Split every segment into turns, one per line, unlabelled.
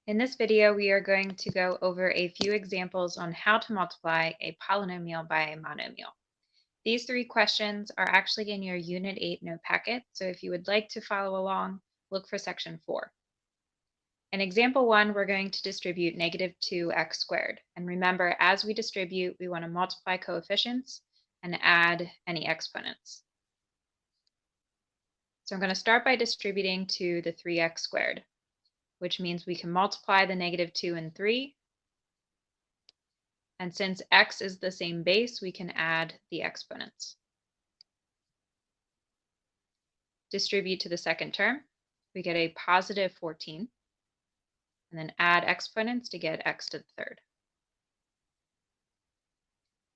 In this video, we are going to go over a few examples on how to multiply a polynomial by a monomial. These three questions are actually in your Unit 8 note packet, so if you would like to follow along, look for section 4. In example 1, we're going to distribute -2x squared. And remember, as we distribute, we want to multiply coefficients and add any exponents. So I'm going to start by distributing to the 3x squared, which means we can multiply the -2 and 3. And since x is the same base, we can add the exponents. Distribute to the second term, we get a positive 14, and then add exponents to get x to the third.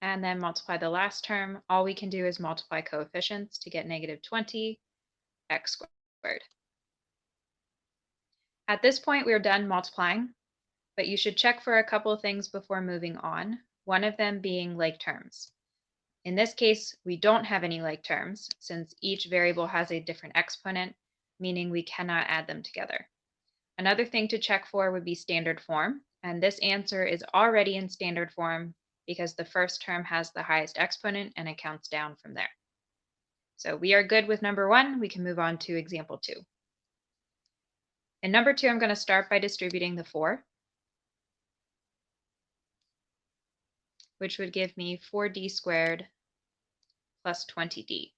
And then multiply the last term. All we can do is multiply coefficients to get -20 x squared. At this point, we're done multiplying, but you should check for a couple of things before moving on, one of them being like terms. In this case, we don't have any like terms since each variable has a different exponent, meaning we cannot add them together. Another thing to check for would be standard form, and this answer is already in standard form because the first term has the highest exponent and it counts down from there. So we are good with number 1. We can move on to example 2. In number 2, I'm going to start by distributing the 4, which would give me 4d squared plus 20d.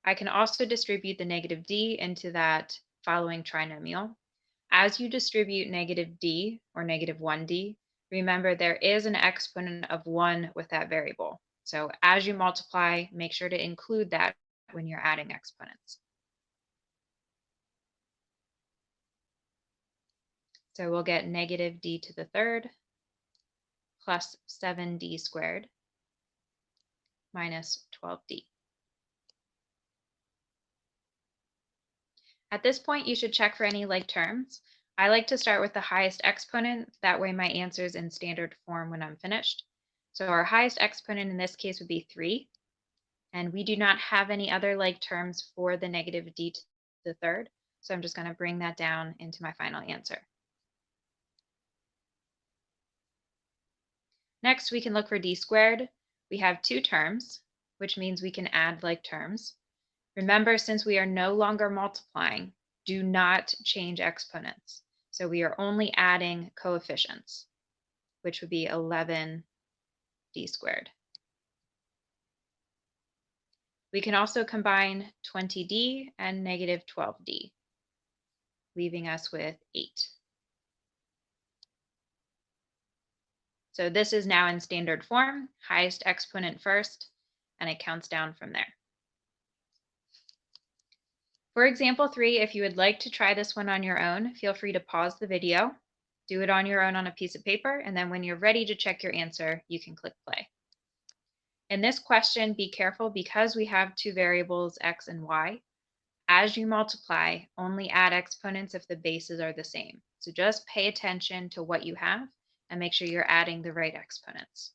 I can also distribute the -d into that following trinomial. As you distribute -d or -1d, remember there is an exponent of 1 with that variable. So as you multiply, make sure to include that when you're adding exponents. So we'll get -d to the third plus 7d squared minus 12d. At this point, you should check for any like terms. I like to start with the highest exponent. That way my answer is in standard form when I'm finished. So our highest exponent in this case would be 3. And we do not have any other like terms for the -d to the third. So I'm just going to bring that down into my final answer. Next, we can look for d squared. We have 2 terms, which means we can add like terms. Remember, since we are no longer multiplying, do not change exponents. So we are only adding coefficients, which would be 11d squared. We can also combine 20d and -12d, leaving us with 8. So this is now in standard form, highest exponent first, and it counts down from there. For example 3, if you would like to try this one on your own, feel free to pause the video, do it on your own on a piece of paper, and then when you're ready to check your answer, you can click play. In this question, be careful because we have 2 variables, x and y. As you multiply, only add exponents if the bases are the same. So just pay attention to what you have and make sure you're adding the right exponents.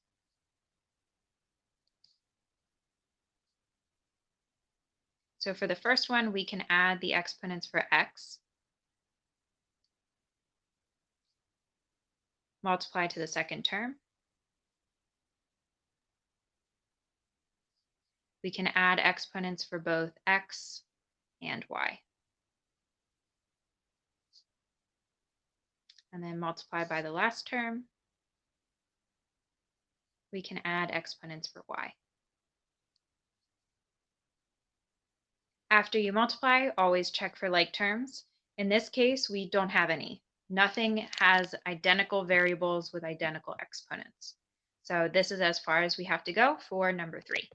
So for the first one, we can add the exponents for x, multiply to the second term. We can add exponents for both x and y. And then multiply by the last term. We can add exponents for y. After you multiply, always check for like terms. In this case, we don't have any. Nothing has identical variables with identical exponents. So this is as far as we have to go for number 3.